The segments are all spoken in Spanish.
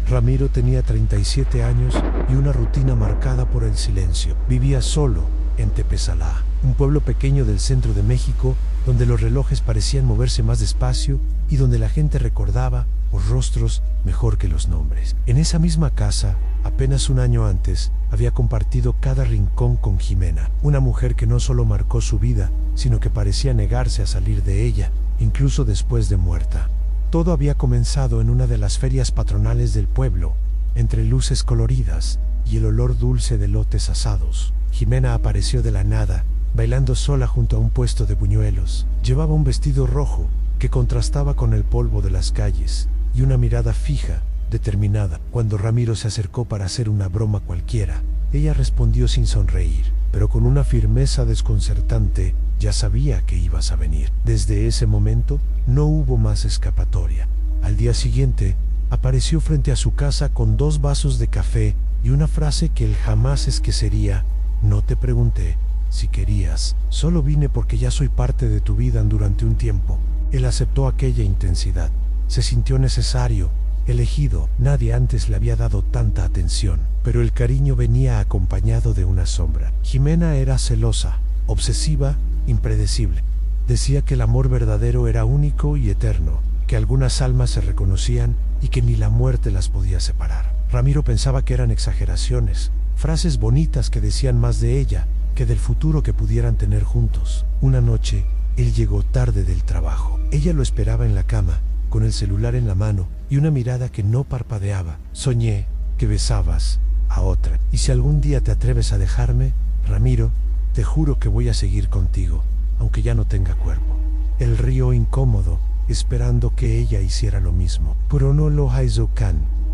Ramiro tenía 37 años y una rutina marcada por el silencio. Vivía solo en Tepesalá, un pueblo pequeño del centro de México, donde los relojes parecían moverse más despacio y donde la gente recordaba los rostros mejor que los nombres. En esa misma casa, apenas un año antes, había compartido cada rincón con Jimena, una mujer que no solo marcó su vida, sino que parecía negarse a salir de ella, incluso después de muerta. Todo había comenzado en una de las ferias patronales del pueblo, entre luces coloridas y el olor dulce de lotes asados. Jimena apareció de la nada, bailando sola junto a un puesto de buñuelos. Llevaba un vestido rojo que contrastaba con el polvo de las calles y una mirada fija, determinada. Cuando Ramiro se acercó para hacer una broma cualquiera, ella respondió sin sonreír, pero con una firmeza desconcertante. Ya sabía que ibas a venir. Desde ese momento no hubo más escapatoria. Al día siguiente, apareció frente a su casa con 2 vasos de café y una frase que él jamás esquecería: no te pregunté si querías, solo vine porque ya soy parte de tu vida durante un tiempo. Él aceptó aquella intensidad. Se sintió necesario, elegido. Nadie antes le había dado tanta atención, pero el cariño venía acompañado de una sombra. Jimena era celosa, obsesiva, impredecible. Decía que el amor verdadero era único y eterno, que algunas almas se reconocían y que ni la muerte las podía separar. Ramiro pensaba que eran exageraciones, frases bonitas que decían más de ella que del futuro que pudieran tener juntos. Una noche, él llegó tarde del trabajo. Ella lo esperaba en la cama, con el celular en la mano y una mirada que no parpadeaba. Soñé que besabas a otra. Y si algún día te atreves a dejarme, Ramiro, te juro que voy a seguir contigo, aunque ya no tenga cuerpo. Él rió incómodo, esperando que ella hiciera lo mismo. Pero no lo hizo.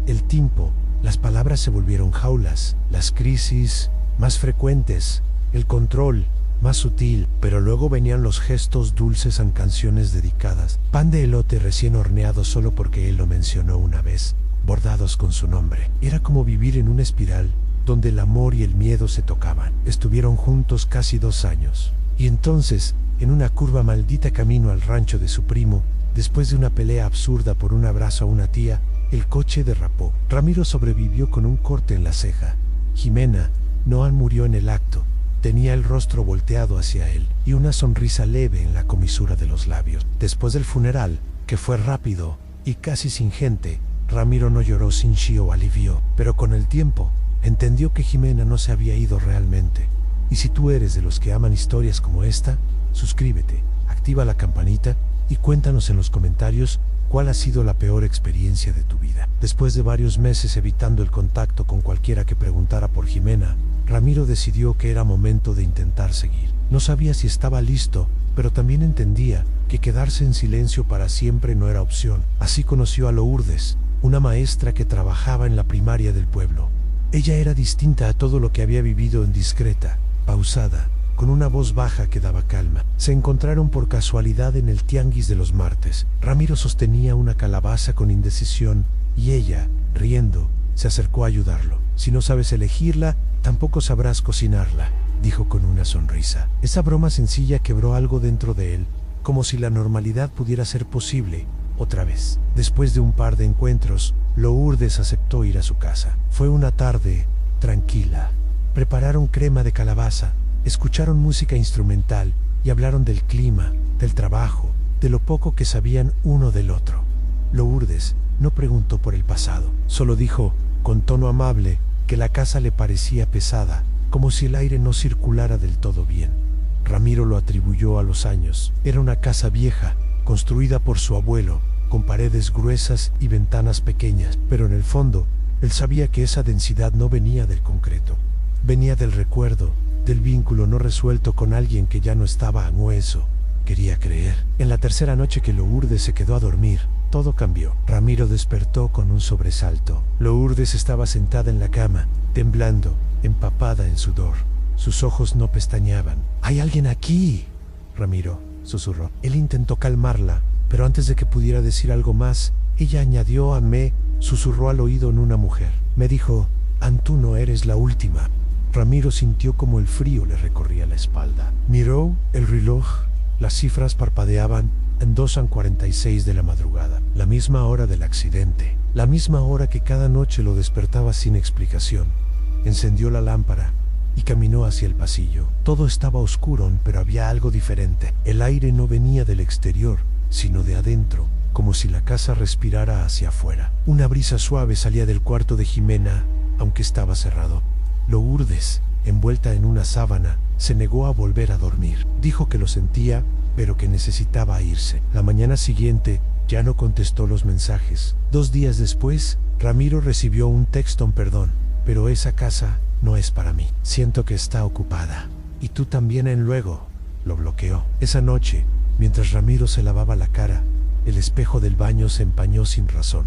El tiempo, las palabras se volvieron jaulas, las crisis más frecuentes, el control más sutil, pero luego venían los gestos dulces en canciones dedicadas. Pan de elote recién horneado solo porque él lo mencionó una vez, bordados con su nombre. Era como vivir en una espiral donde el amor y el miedo se tocaban. Estuvieron juntos casi 2 años. Y entonces, en una curva maldita camino al rancho de su primo, después de una pelea absurda por un abrazo a una tía, el coche derrapó. Ramiro sobrevivió con un corte en la ceja. Jimena no murió en el acto. Tenía el rostro volteado hacia él y una sonrisa leve en la comisura de los labios. Después del funeral, que fue rápido y casi sin gente, Ramiro no lloró sin o alivio, pero con el tiempo entendió que Jimena no se había ido realmente. Y si tú eres de los que aman historias como esta, suscríbete, activa la campanita y cuéntanos en los comentarios cuál ha sido la peor experiencia de tu vida. Después de varios meses evitando el contacto con cualquiera que preguntara por Jimena, Ramiro decidió que era momento de intentar seguir. No sabía si estaba listo, pero también entendía que quedarse en silencio para siempre no era opción. Así conoció a Lourdes, una maestra que trabajaba en la primaria del pueblo. Ella era distinta a todo lo que había vivido, en discreta, pausada, con una voz baja que daba calma. Se encontraron por casualidad en el tianguis de los martes. Ramiro sostenía una calabaza con indecisión y ella, riendo, se acercó a ayudarlo. Si no sabes elegirla, tampoco sabrás cocinarla, dijo con una sonrisa. Esa broma sencilla quebró algo dentro de él, como si la normalidad pudiera ser posible otra vez. Después de un par de encuentros, Lourdes aceptó ir a su casa. Fue una tarde tranquila. Prepararon crema de calabaza, escucharon música instrumental y hablaron del clima, del trabajo, de lo poco que sabían uno del otro. Lourdes no preguntó por el pasado, solo dijo, con tono amable, que la casa le parecía pesada, como si el aire no circulara del todo bien. Ramiro lo atribuyó a los años. Era una casa vieja, construida por su abuelo, con paredes gruesas y ventanas pequeñas, pero en el fondo, él sabía que esa densidad no venía del concreto. Venía del recuerdo, del vínculo no resuelto con alguien que ya no estaba a hueso. Quería creer. En la tercera noche que Lourdes se quedó a dormir, todo cambió. Ramiro despertó con un sobresalto. Lourdes estaba sentada en la cama, temblando, empapada en sudor. Sus ojos no pestañeaban. «¡Hay alguien aquí!», Ramiro susurró. Él intentó calmarla, pero antes de que pudiera decir algo más, ella añadió susurró al oído en una mujer. Me dijo, «Tú no eres la última». Ramiro sintió como el frío le recorría la espalda. Miró el reloj Las cifras parpadeaban en 2:46 de la madrugada, la misma hora del accidente, la misma hora que cada noche lo despertaba sin explicación. Encendió la lámpara y caminó hacia el pasillo. Todo estaba oscuro, pero había algo diferente. El aire no venía del exterior, sino de adentro, como si la casa respirara hacia afuera. Una brisa suave salía del cuarto de Jimena, aunque estaba cerrado. Lourdes, envuelta en una sábana, se negó a volver a dormir. Dijo que lo sentía, pero que necesitaba irse. La mañana siguiente ya no contestó los mensajes. 2 días después, Ramiro recibió un texto en perdón. Pero esa casa no es para mí. Siento que está ocupada. Y tú también. Luego lo bloqueó. Esa noche, mientras Ramiro se lavaba la cara, el espejo del baño se empañó sin razón.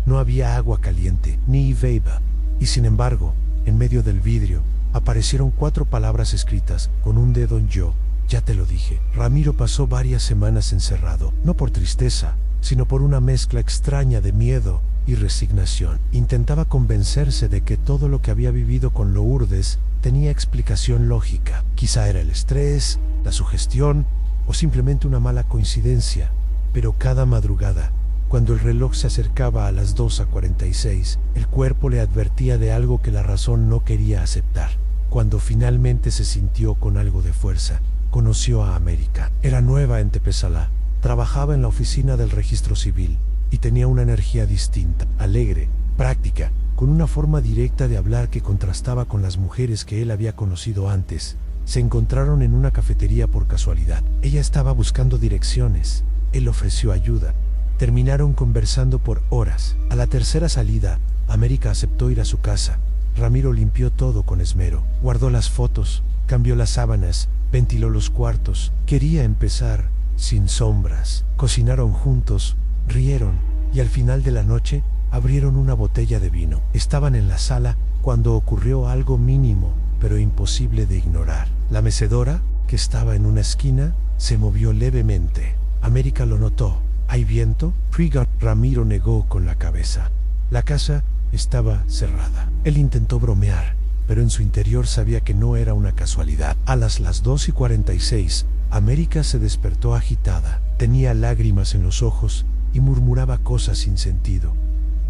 No había agua caliente, ni vapor. Y sin embargo, en medio del vidrio, aparecieron 4 palabras escritas con un dedo en yo. Ya te lo dije. Ramiro pasó varias semanas encerrado, no por tristeza, sino por una mezcla extraña de miedo y resignación. Intentaba convencerse de que todo lo que había vivido con Lourdes tenía explicación lógica. Quizá era el estrés, la sugestión o simplemente una mala coincidencia. Pero cada madrugada, cuando el reloj se acercaba a las 2:46, el cuerpo le advertía de algo que la razón no quería aceptar. Cuando finalmente se sintió con algo de fuerza, conoció a América. Era nueva en Tepezalá, trabajaba en la oficina del registro civil y tenía una energía distinta, alegre, práctica, con una forma directa de hablar que contrastaba con las mujeres que él había conocido antes. Se encontraron en una cafetería por casualidad. Ella estaba buscando direcciones, él ofreció ayuda. Terminaron conversando por horas. A la tercera salida, América aceptó ir a su casa. Ramiro limpió todo con esmero, guardó las fotos, cambió las sábanas, ventiló los cuartos. Quería empezar sin sombras. Cocinaron juntos, rieron, y al final de la noche abrieron una botella de vino. Estaban en la sala cuando ocurrió algo mínimo, pero imposible de ignorar. La mecedora, que estaba en una esquina, se movió levemente. América lo notó. ¿Hay viento? Ramiro negó con la cabeza. La casa estaba cerrada. Él intentó bromear, pero en su interior sabía que no era una casualidad. A las 2:46, América se despertó agitada. Tenía lágrimas en los ojos y murmuraba cosas sin sentido.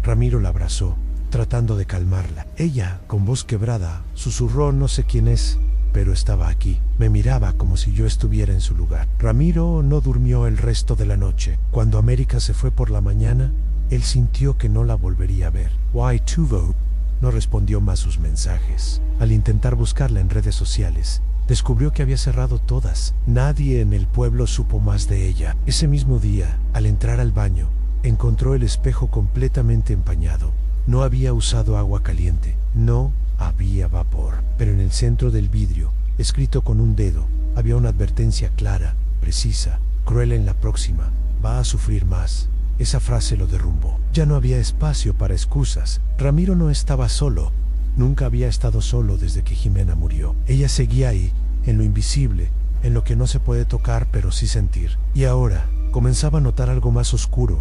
Ramiro la abrazó, tratando de calmarla. Ella, con voz quebrada, susurró: no sé quién es, pero estaba aquí. Me miraba como si yo estuviera en su lugar. Ramiro no durmió el resto de la noche. Cuando América se fue por la mañana, él sintió que no la volvería a ver. Why Tuvo no respondió más sus mensajes. Al intentar buscarla en redes sociales, descubrió que había cerrado todas. Nadie en el pueblo supo más de ella. Ese mismo día, al entrar al baño, encontró el espejo completamente empañado. No había usado agua caliente. No había vapor. Pero en el centro del vidrio, escrito con un dedo, había una advertencia clara, precisa: cruel en la próxima, va a sufrir más. Esa frase lo derrumbó. Ya no había espacio para excusas. Ramiro no estaba solo. Nunca había estado solo desde que Jimena murió. Ella seguía ahí, en lo invisible, en lo que no se puede tocar pero sí sentir. Y ahora, comenzaba a notar algo más oscuro.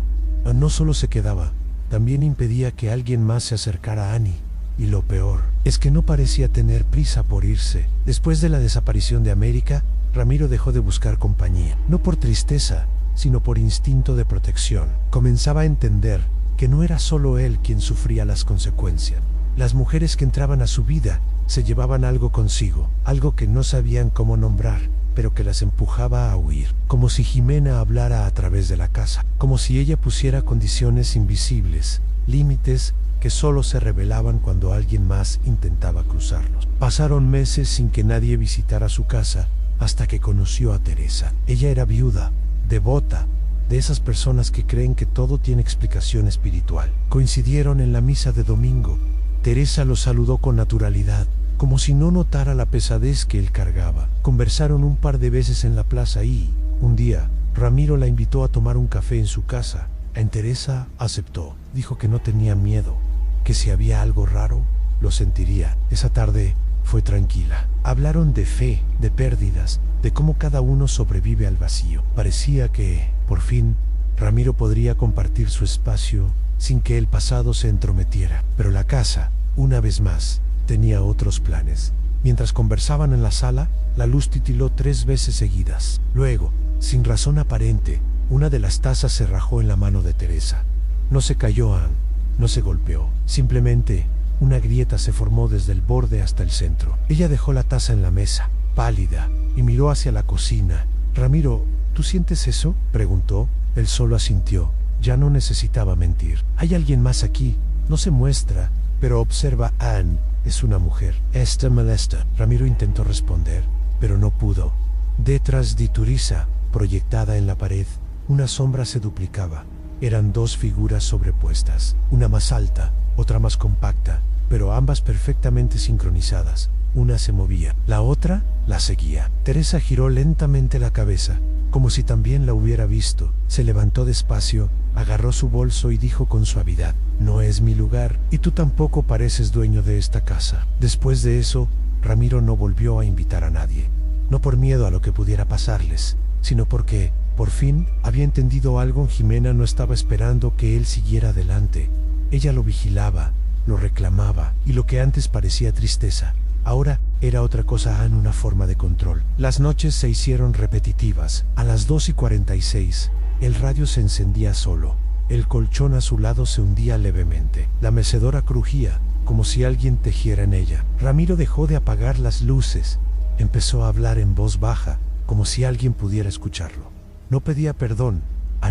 No solo se quedaba, también impedía que alguien más se acercara a Annie. Y lo peor es que no parecía tener prisa por irse. Después de la desaparición de América, Ramiro dejó de buscar compañía. No por tristeza, sino por instinto de protección. Comenzaba a entender que no era solo él quien sufría las consecuencias. Las mujeres que entraban a su vida se llevaban algo consigo, algo que no sabían cómo nombrar, pero que las empujaba a huir. Como si Jimena hablara a través de la casa, como si ella pusiera condiciones invisibles, límites que solo se revelaban cuando alguien más intentaba cruzarlos. Pasaron meses sin que nadie visitara su casa, hasta que conoció a Teresa. Ella era viuda, devota, de esas personas que creen que todo tiene explicación espiritual. Coincidieron en la misa de domingo. Teresa lo saludó con naturalidad, como si no notara la pesadez que él cargaba. Conversaron un par de veces en la plaza y, un día, Ramiro la invitó a tomar un café en su casa. Teresa aceptó. Dijo que no tenía miedo, que si había algo raro, lo sentiría. Esa tarde fue tranquila. Hablaron de fe, de pérdidas, de cómo cada uno sobrevive al vacío. Parecía que, por fin, Ramiro podría compartir su espacio sin que el pasado se entrometiera. Pero la casa, una vez más, tenía otros planes. Mientras conversaban en la sala, la luz titiló 3 veces seguidas. Luego, Sin razón aparente, una de las tazas se rajó en la mano de Teresa. No se cayó Anne, no se golpeó. Simplemente, una grieta se formó desde el borde hasta el centro. Ella dejó la taza en la mesa, pálida, y miró hacia la cocina. «Ramiro, ¿tú sientes eso?», preguntó. Él solo asintió. Ya no necesitaba mentir. «Hay alguien más aquí. No se muestra, pero observa a Anne. Es una mujer. Esta molesta». Ramiro intentó responder, pero no pudo. Detrás de Teresa, proyectada en la pared, una sombra se duplicaba. Eran dos figuras sobrepuestas, una más alta, otra más compacta, pero ambas perfectamente sincronizadas. Una se movía, la otra la seguía. Teresa giró lentamente la cabeza, como si también la hubiera visto. Se levantó despacio, agarró su bolso y dijo con suavidad: «No es mi lugar, y tú tampoco pareces dueño de esta casa». Después de eso, Ramiro no volvió a invitar a nadie. No por miedo a lo que pudiera pasarles, sino porque, por fin, había entendido algo. Jimena no estaba esperando que él siguiera adelante. Ella lo vigilaba, lo reclamaba, y lo que antes parecía tristeza, ahora era otra cosa, una forma de control. Las noches se hicieron repetitivas. A las 2:46, el radio se encendía solo. El colchón a su lado se hundía levemente. La mecedora crujía, como si alguien tejiera en ella. Ramiro dejó de apagar las luces. Empezó a hablar en voz baja, como si alguien pudiera escucharlo. No pedía perdón,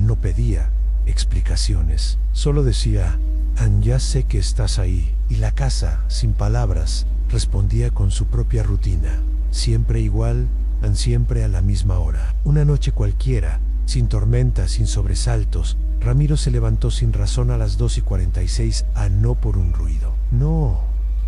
no pedía explicaciones. Solo decía: «Anne, ya sé que estás ahí». Y la casa, sin palabras, respondía con su propia rutina. Siempre igual, siempre a la misma hora. Una noche cualquiera, sin tormenta, sin sobresaltos, Ramiro se levantó sin razón a las 2:46, no por un ruido, no,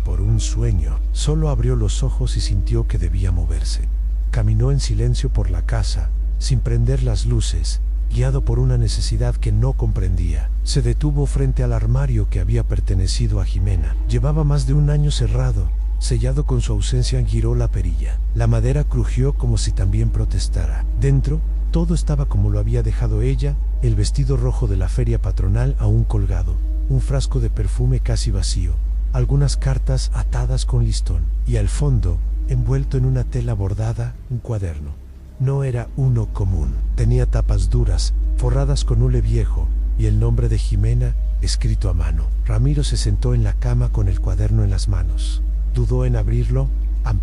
por un sueño. Solo abrió los ojos y sintió que debía moverse. Caminó en silencio por la casa, sin prender las luces, guiado por una necesidad que no comprendía. Se detuvo frente al armario que había pertenecido a Jimena. Llevaba más de un año cerrado, sellado con su ausencia. Giró la perilla. La madera crujió como si también protestara. Dentro, todo estaba como lo había dejado ella: el vestido rojo de la feria patronal aún colgado, un frasco de perfume casi vacío, algunas cartas atadas con listón, y al fondo, envuelto en una tela bordada, un cuaderno. No era uno común. Tenía tapas duras, forradas con hule viejo, y el nombre de Jimena escrito a mano. Ramiro se sentó en la cama con el cuaderno en las manos. Dudó en abrirlo,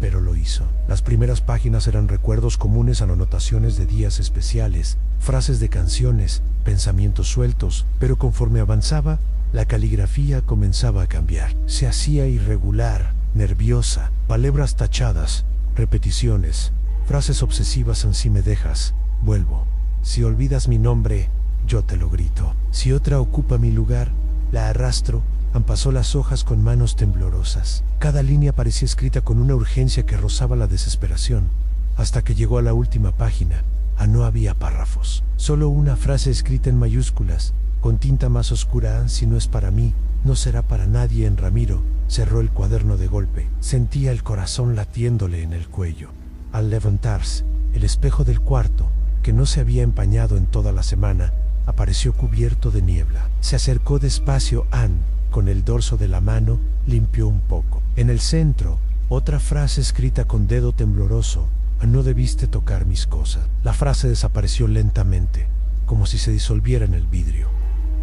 pero lo hizo. Las primeras páginas eran recuerdos comunes, anotaciones de días especiales, frases de canciones, pensamientos sueltos, pero conforme avanzaba, la caligrafía comenzaba a cambiar. Se hacía irregular, nerviosa, palabras tachadas, repeticiones, frases obsesivas. «Si me dejas, vuelvo. Si olvidas mi nombre, yo te lo grito. Si otra ocupa mi lugar, la arrastro». Pasó las hojas con manos temblorosas. Cada línea parecía escrita con una urgencia que rozaba la desesperación, hasta que llegó a la última página. No había párrafos, solo una frase escrita en mayúsculas, con tinta más oscura: «Si no es para mí, no será para nadie». Ramiro cerró el cuaderno de golpe. Sentía el corazón latiéndole en el cuello. Al levantarse, el espejo del cuarto, que no se había empañado en toda la semana, apareció cubierto de niebla. Se acercó despacio. Anne, con el dorso de la mano, limpió un poco. En el centro, otra frase escrita con dedo tembloroso: «No debiste tocar mis cosas». La frase desapareció lentamente, como si se disolviera en el vidrio.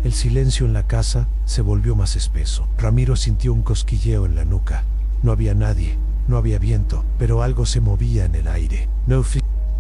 El silencio en la casa se volvió más espeso. Ramiro sintió un cosquilleo en la nuca. No había nadie, no había viento, pero algo se movía en el aire.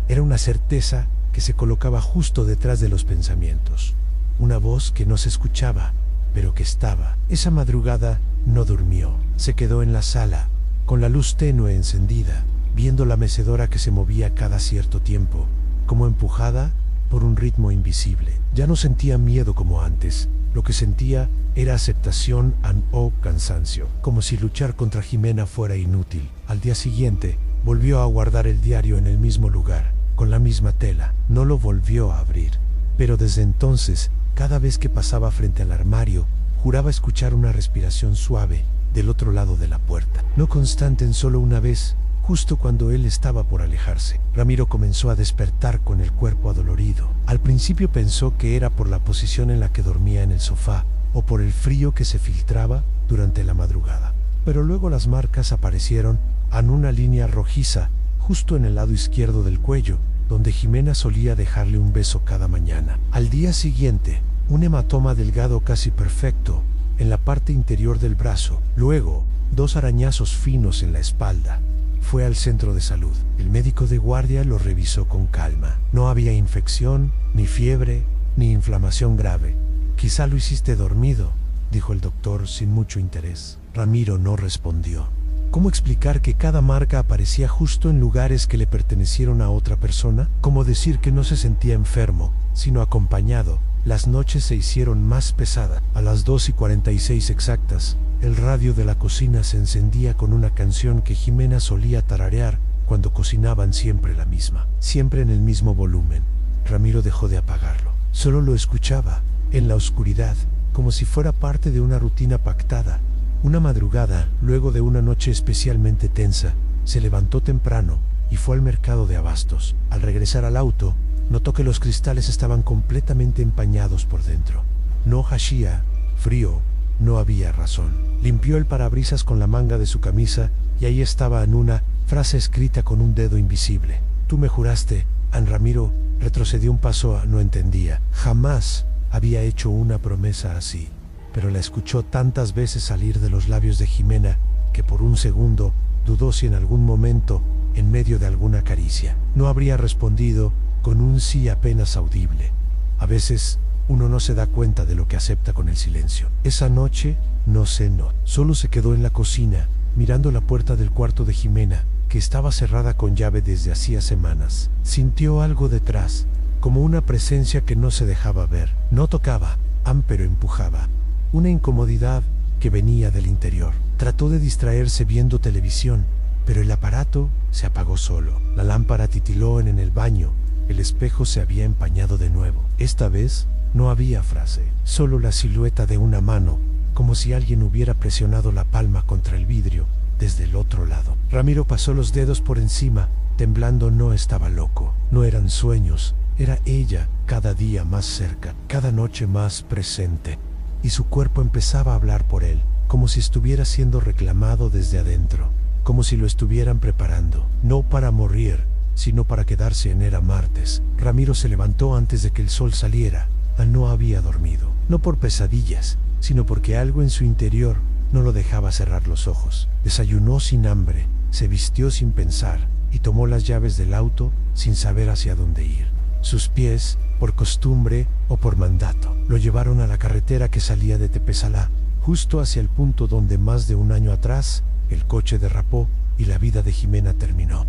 Era una certeza que se colocaba justo detrás de los pensamientos. Una voz que no se escuchaba, pero que estaba. Esa madrugada no durmió. Se quedó en la sala, con la luz tenue encendida, viendo la mecedora que se movía cada cierto tiempo, como empujada por un ritmo invisible. Ya no sentía miedo como antes. Lo que sentía era aceptación o cansancio, como si luchar contra Jimena fuera inútil. Al día siguiente, volvió a guardar el diario en el mismo lugar, con la misma tela. No lo volvió a abrir, pero desde entonces, cada vez que pasaba frente al armario, juraba escuchar una respiración suave del otro lado de la puerta. No constante, en solo una vez, justo cuando él estaba por alejarse. Ramiro comenzó a despertar con el cuerpo adolorido. Al principio pensó que era por la posición en la que dormía en el sofá, o por el frío que se filtraba durante la madrugada. Pero luego las marcas aparecieron en una línea rojiza, justo en el lado izquierdo del cuello, donde Jimena solía dejarle un beso cada mañana. Al día siguiente, un hematoma delgado casi perfecto en la parte interior del brazo. Luego, 2 arañazos finos en la espalda. Fue al centro de salud. El médico de guardia lo revisó con calma. No había infección, ni fiebre, ni inflamación grave. Quizá lo hiciste dormido, dijo el doctor sin mucho interés. Ramiro no respondió. ¿Cómo explicar que cada marca aparecía justo en lugares que le pertenecieron a otra persona? ¿Cómo decir que no se sentía enfermo, sino acompañado? Las noches se hicieron más pesadas. A las 2:46 exactas, el radio de la cocina se encendía con una canción que Jimena solía tararear cuando cocinaban, siempre la misma, siempre en el mismo volumen. Ramiro dejó de apagarlo. Solo lo escuchaba, en la oscuridad, como si fuera parte de una rutina pactada. Una madrugada, luego de una noche especialmente tensa, se levantó temprano y fue al mercado de abastos. Al regresar al auto, notó que los cristales estaban completamente empañados por dentro. No hacía frío, no había razón. Limpió el parabrisas con la manga de su camisa y ahí estaba en una frase escrita con un dedo invisible. Tú me juraste. Ramiro retrocedió un paso. No entendía. Jamás había hecho una promesa así, pero la escuchó tantas veces salir de los labios de Jimena que por un segundo dudó si en algún momento, en medio de alguna caricia, no habría respondido con un sí apenas audible. A veces uno no se da cuenta de lo que acepta con el silencio. Esa noche no cenó. Solo se quedó en la cocina, mirando la puerta del cuarto de Jimena, que estaba cerrada con llave desde hacía semanas. Sintió algo detrás, como una presencia que no se dejaba ver. No tocaba, pero empujaba. Una incomodidad que venía del interior. Trató de distraerse viendo televisión, pero el aparato se apagó solo. La lámpara titiló en el baño. El espejo se había empañado de nuevo. Esta vez no había frase, solo la silueta de una mano, como si alguien hubiera presionado la palma contra el vidrio desde el otro lado. Ramiro pasó los dedos por encima, temblando. No estaba loco, no eran sueños, era ella, cada día más cerca, cada noche más presente. Y su cuerpo empezaba a hablar por él, como si estuviera siendo reclamado desde adentro, como si lo estuvieran preparando, no para morir, sino para quedarse en Era Martes. Ramiro se levantó antes de que el sol saliera. No había dormido, no por pesadillas, sino porque algo en su interior no lo dejaba cerrar los ojos. Desayunó sin hambre, se vistió sin pensar y tomó las llaves del auto sin saber hacia dónde ir. Sus pies, por costumbre o por mandato, lo llevaron a la carretera que salía de Tepesalá, justo hacia el punto donde más de un año atrás el coche derrapó y la vida de Jimena terminó.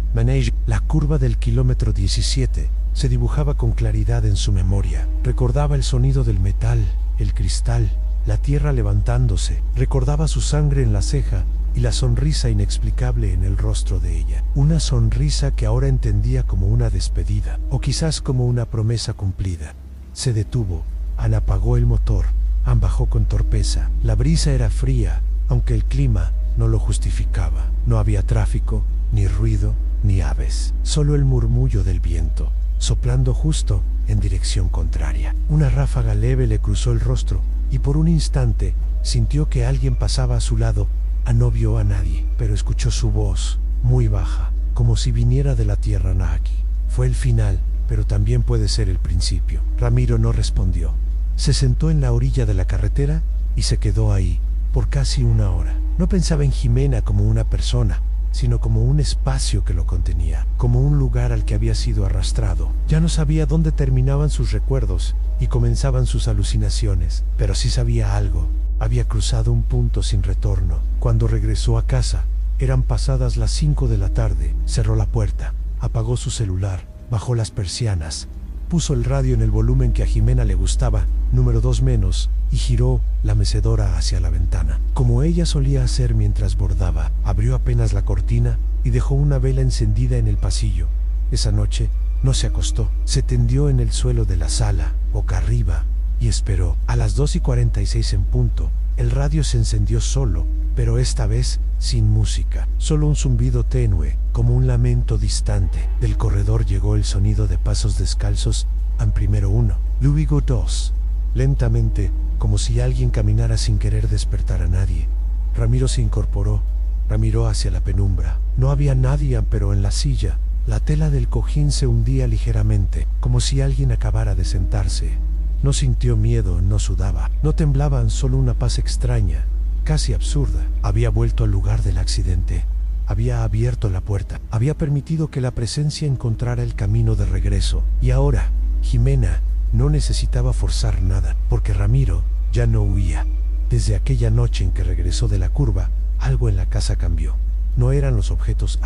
La curva del kilómetro 17 se dibujaba con claridad en su memoria. Recordaba el sonido del metal, el cristal, la tierra levantándose. Recordaba su sangre en la ceja y la sonrisa inexplicable en el rostro de ella. Una sonrisa que ahora entendía como una despedida, o quizás como una promesa cumplida. Se detuvo. Apagó el motor. Bajó con torpeza. La brisa era fría, aunque el clima no lo justificaba. No había tráfico, ni ruido, ni aves. Solo el murmullo del viento, soplando justo en dirección contraria. Una ráfaga leve le cruzó el rostro y por un instante sintió que alguien pasaba a su lado. No vio a nadie, pero escuchó su voz, muy baja, como si viniera de la tierra Nahaki. Fue el final, pero también puede ser el principio. Ramiro no respondió. Se sentó en la orilla de la carretera y se quedó ahí por casi una hora. No pensaba en Jimena como una persona, sino como un espacio que lo contenía, como un lugar al que había sido arrastrado. Ya no sabía dónde terminaban sus recuerdos y comenzaban sus alucinaciones, pero sí sabía algo. Había cruzado un punto sin retorno. Cuando regresó a casa, eran pasadas las 5 de la tarde. Cerró la puerta, apagó su celular, bajó las persianas, puso el radio en el volumen que a Jimena le gustaba, número 2 menos, y giró la mecedora hacia la ventana, como ella solía hacer mientras bordaba. Abrió apenas la cortina y dejó una vela encendida en el pasillo. Esa noche no se acostó, se tendió en el suelo de la sala, boca arriba, y esperó. A las 2:46 en punto, el radio se encendió solo, pero esta vez sin música, solo un zumbido tenue, como un lamento distante. Del corredor llegó el sonido de pasos descalzos. Primero 1, luego 2. Lentamente, como si alguien caminara sin querer despertar a nadie. Ramiro se incorporó, miró hacia la penumbra. No había nadie, pero en la silla, La tela del cojín se hundía ligeramente, como si alguien acabara de sentarse. No sintió miedo, no sudaba, no temblaban, solo una paz extraña, casi absurda. Había vuelto al lugar del accidente. Había abierto la puerta, había permitido que la presencia encontrara el camino de regreso. Y ahora, Jimena no necesitaba forzar nada, porque Ramiro ya no huía. Desde aquella noche en que regresó de la curva, algo en la casa cambió. No eran los objetos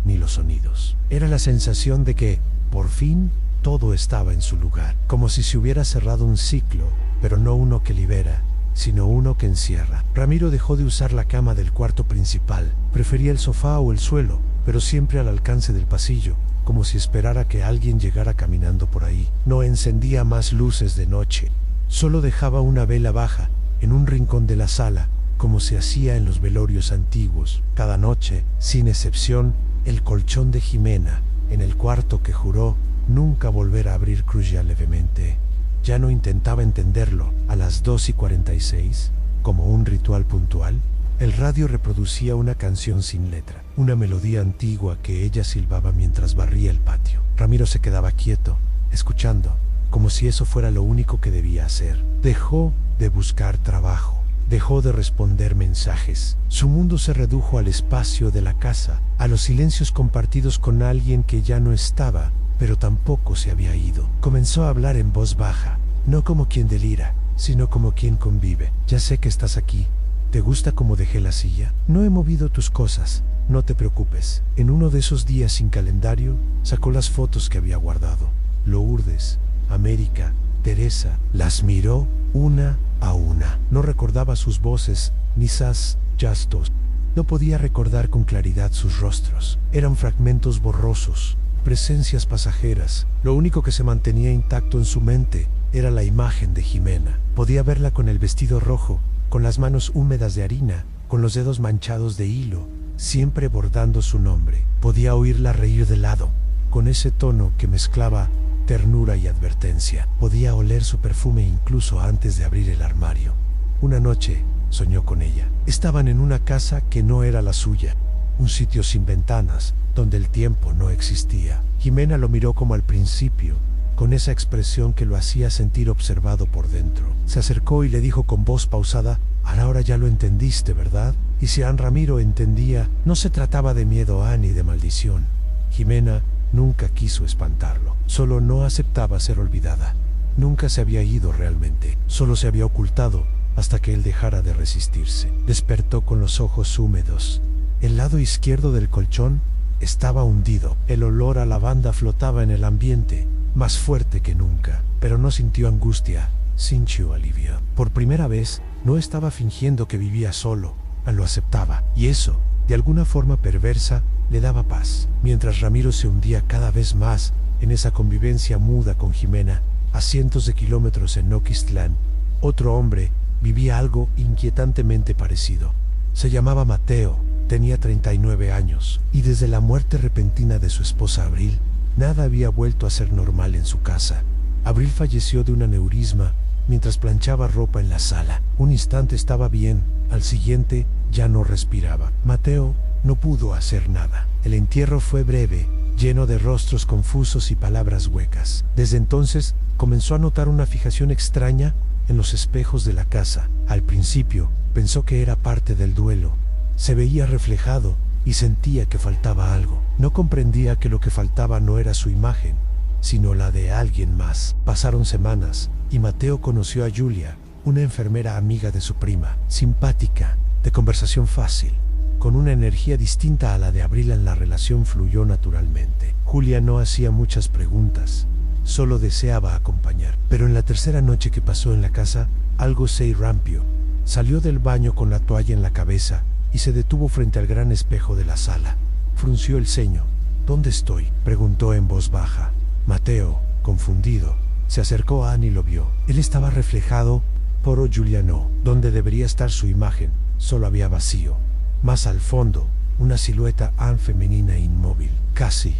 ni los sonidos. Era la sensación de que, por fin, todo estaba en su lugar, como si se hubiera cerrado un ciclo, pero no uno que libera, sino uno que encierra. Ramiro dejó de usar la cama del cuarto principal, prefería el sofá o el suelo, pero siempre al alcance del pasillo, como si esperara que alguien llegara caminando por ahí. No encendía más luces de noche, solo dejaba una vela baja en un rincón de la sala, como se hacía en los velorios antiguos. Cada noche, sin excepción, el colchón de Jimena, en el cuarto que juró nunca volver a abrir, crujía levemente. Ya no intentaba entenderlo. A las 2:46, como un ritual puntual, el radio reproducía una canción sin letra, una melodía antigua que ella silbaba mientras barría el patio. Ramiro se quedaba quieto, escuchando, como si eso fuera lo único que debía hacer. Dejó de buscar trabajo. Dejó de responder mensajes. Su mundo se redujo al espacio de la casa, a los silencios compartidos con alguien que ya no estaba, pero tampoco se había ido. Comenzó a hablar en voz baja, no como quien delira, sino como quien convive. Ya sé que estás aquí. ¿Te gusta cómo dejé la silla? No he movido tus cosas. No te preocupes. En uno de esos días sin calendario, sacó las fotos que había guardado. Lourdes, América, Teresa. Las miró una a una. No recordaba sus voces, ni sus gestos. No podía recordar con claridad sus rostros. Eran fragmentos borrosos, presencias pasajeras. Lo único que se mantenía intacto en su mente era la imagen de Jimena. Podía verla con el vestido rojo, con las manos húmedas de harina, con los dedos manchados de hilo, siempre bordando su nombre. Podía oírla reír de lado, con ese tono que mezclaba ternura y advertencia. Podía oler su perfume incluso antes de abrir el armario. Una noche soñó con ella. Estaban en una casa que no era la suya, un sitio sin ventanas, donde el tiempo no existía. Jimena lo miró como al principio, con esa expresión que lo hacía sentir observado por dentro. Se acercó y le dijo con voz pausada: ahora ya lo entendiste, ¿verdad? Y si Ramiro entendía, no se trataba de miedo ni de maldición. Jimena nunca quiso espantarlo, solo no aceptaba ser olvidada. Nunca se había ido realmente, solo se había ocultado hasta que él dejara de resistirse. Despertó con los ojos húmedos. El lado izquierdo del colchón estaba hundido. El olor a lavanda flotaba en el ambiente, más fuerte que nunca, pero no sintió angustia, sintió alivio. Por primera vez, no estaba fingiendo que vivía solo, lo aceptaba, y eso, de alguna forma perversa, le daba paz. Mientras Ramiro se hundía cada vez más en esa convivencia muda con Jimena, a cientos de kilómetros en Noquistlán, otro hombre vivía algo inquietantemente parecido. Se llamaba Mateo, tenía 39 años, y desde la muerte repentina de su esposa Abril, nada había vuelto a ser normal en su casa. Abril falleció de un aneurisma mientras planchaba ropa en la sala. Un instante estaba bien, al siguiente ya no respiraba. Mateo no pudo hacer nada. El entierro fue breve, lleno de rostros confusos y palabras huecas. Desde entonces comenzó a notar una fijación extraña en los espejos de la casa. Al principio pensó que era parte del duelo. Se veía reflejado y sentía que faltaba algo. No comprendía que lo que faltaba no era su imagen, sino la de alguien más. Pasaron semanas y Mateo conoció a Julia, una enfermera amiga de su prima, simpática, de conversación fácil, con una energía distinta a la de Abril. En la relación fluyó naturalmente. Julia no hacía muchas preguntas, solo deseaba acompañar. Pero en la tercera noche que pasó en la casa, algo se irrumpió. Salió del baño con la toalla en la cabeza y se detuvo frente al gran espejo de la sala. Frunció el ceño. ¿Dónde estoy?, preguntó en voz baja. Mateo, confundido, se acercó a Anne y lo vio. Él estaba reflejado, pero Julia no. Donde debería estar su imagen, solo había vacío. Más al fondo, una silueta femenina inmóvil, casi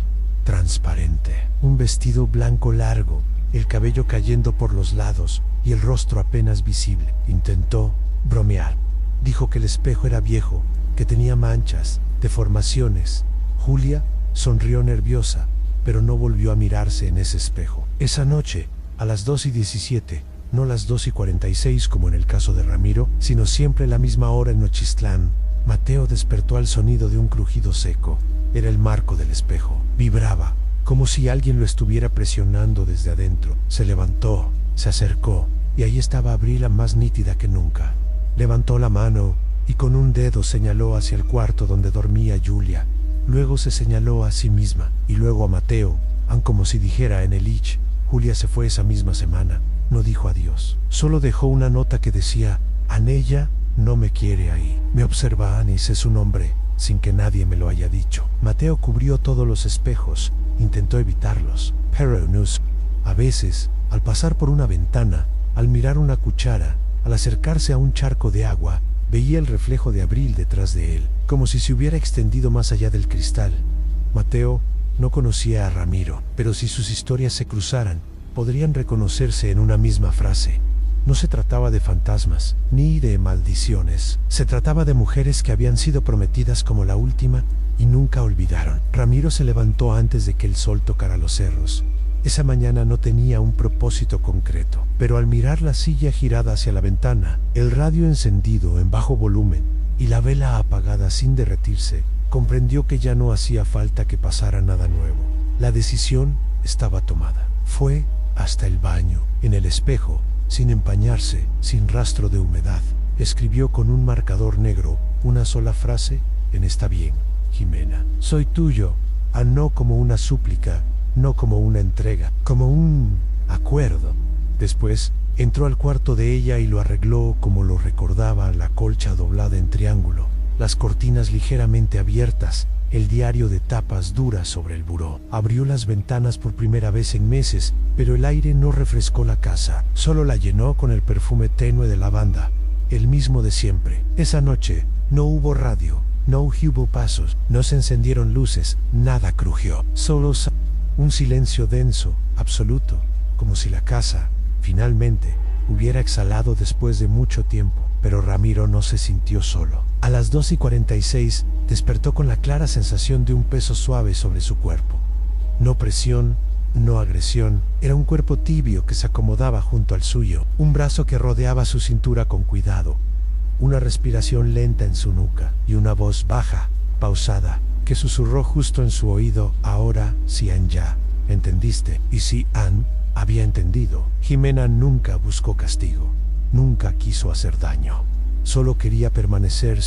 transparente. Un vestido blanco largo, el cabello cayendo por los lados y el rostro apenas visible. Intentó bromear. Dijo que el espejo era viejo, que tenía manchas, deformaciones. Julia Sonrió nerviosa, pero no volvió a mirarse en ese espejo. Esa noche, a las 2:17, no las 2:46 como en el caso de Ramiro, sino siempre la misma hora en Nochistlán, Mateo despertó al sonido de un crujido seco. Era el marco del espejo. Vibraba, como si alguien lo estuviera presionando desde adentro. Se levantó, se acercó, y ahí estaba Abrila más nítida que nunca. Levantó la mano y con un dedo señaló hacia el cuarto donde dormía Julia. Luego se señaló a sí misma y luego a Mateo, aun como si dijera en el ich. Julia se fue esa misma semana. No dijo adiós. Solo dejó una nota que decía: Anella no me quiere ahí. Me observa Anis, es un hombre, sin que nadie me lo haya dicho. Mateo cubrió todos los espejos, intentó evitarlos, pero no. A veces, al pasar por una ventana, al mirar una cuchara, al acercarse a un charco de agua, veía el reflejo de Abril detrás de él, como si se hubiera extendido más allá del cristal. Mateo no conocía a Ramiro, pero si sus historias se cruzaran, podrían reconocerse en una misma frase. No se trataba de fantasmas, ni de maldiciones. Se trataba de mujeres que habían sido prometidas como la última y nunca olvidaron. Ramiro se levantó antes de que el sol tocara los cerros. Esa mañana no tenía un propósito concreto, pero al mirar la silla girada hacia la ventana, el radio encendido en bajo volumen y la vela apagada sin derretirse, comprendió que ya no hacía falta que pasara nada nuevo. La decisión estaba tomada. Fue hasta el baño. En el espejo, sin empañarse, sin rastro de humedad, escribió con un marcador negro una sola frase en Está bien, Jimena. Soy tuyo, no como una súplica, no como una entrega, como un acuerdo. Después, entró al cuarto de ella y lo arregló como lo recordaba, la colcha doblada en triángulo, las cortinas ligeramente abiertas, el diario de tapas duras sobre el buró. Abrió las ventanas por primera vez en meses, pero el aire no refrescó la casa, solo la llenó con el perfume tenue de lavanda, el mismo de siempre. Esa noche no hubo radio, no hubo pasos, no se encendieron luces, nada crujió, solo un silencio denso, absoluto, como si la casa, finalmente, hubiera exhalado después de mucho tiempo. Pero Ramiro no se sintió solo. A las 2:46 despertó con la clara sensación de un peso suave sobre su cuerpo. No presión, no agresión, era un cuerpo tibio que se acomodaba junto al suyo, un brazo que rodeaba su cintura con cuidado, una respiración lenta en su nuca y una voz baja, pausada, que susurró justo en su oído: ahora sí, ya, ¿entendiste? Y si Ann había entendido. Jimena nunca buscó castigo, nunca quiso hacer daño, solo quería permanecer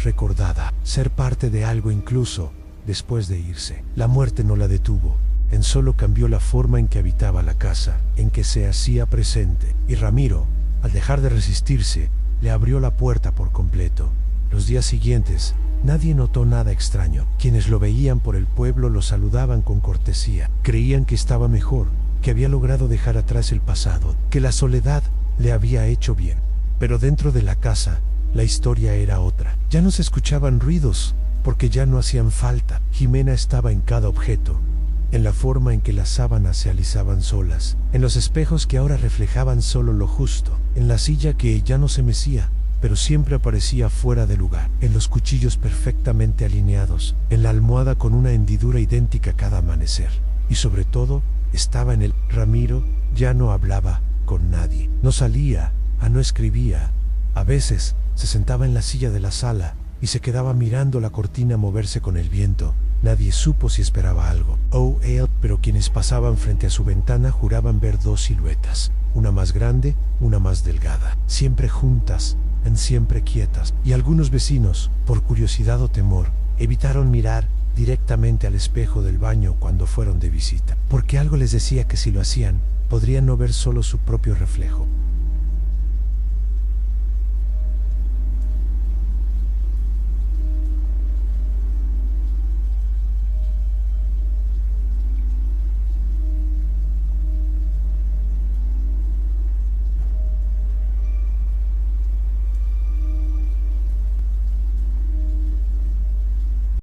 recordada, ser parte de algo incluso después de irse. La muerte no la detuvo, solo cambió la forma en que habitaba la casa, en que se hacía presente, y Ramiro, al dejar de resistirse, le abrió la puerta por completo. Los días siguientes, nadie notó nada extraño. Quienes lo veían por el pueblo lo saludaban con cortesía. Creían que estaba mejor, que había logrado dejar atrás el pasado, que la soledad le había hecho bien. Pero dentro de la casa, la historia era otra. Ya no se escuchaban ruidos, porque ya no hacían falta. Jimena estaba en cada objeto, en la forma en que las sábanas se alisaban solas, en los espejos que ahora reflejaban solo lo justo, en la silla que ya no se mecía, pero siempre aparecía fuera de lugar, en los cuchillos perfectamente alineados, en la almohada con una hendidura idéntica cada amanecer. Y sobre todo, estaba en el... Ramiro ya no hablaba con nadie, no salía, no escribía. A veces se sentaba en la silla de la sala y se quedaba mirando la cortina moverse con el viento. Nadie supo si esperaba algo o él, pero quienes pasaban frente a su ventana juraban ver dos siluetas, una más grande, una más delgada, siempre juntas, siempre quietas. Y algunos vecinos, por curiosidad o temor, evitaron mirar directamente al espejo del baño cuando fueron de visita, porque algo les decía que si lo hacían, podrían no ver solo su propio reflejo,